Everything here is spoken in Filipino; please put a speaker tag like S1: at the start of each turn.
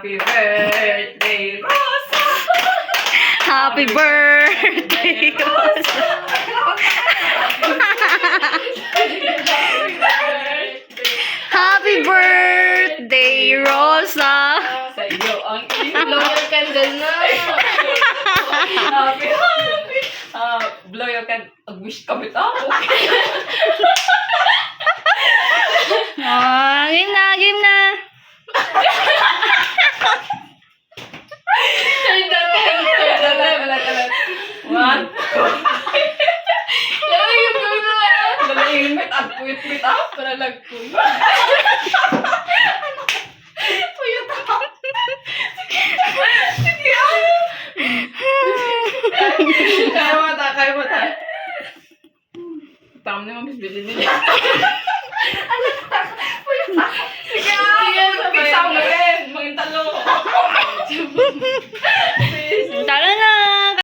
S1: Happy birthday, Rosa!
S2: Happy birthday, Rosa. Happy birthday, Rosa.
S1: Sa iyo ang
S3: Blow your candle na.
S1: Happy, blow your candle. Wish ka bitaw.
S2: Game na, game na.
S1: One.
S3: Lagi yung blow na.
S1: Dalayin met at puwit-puwit ako para lagpuy. Puyot ako. Sige kaya mo ta, kaya mo ta. Tama naman bisbilin nila. Puyot ako. Sige,
S3: Sige,
S1: pizza mo rin. Maging talo.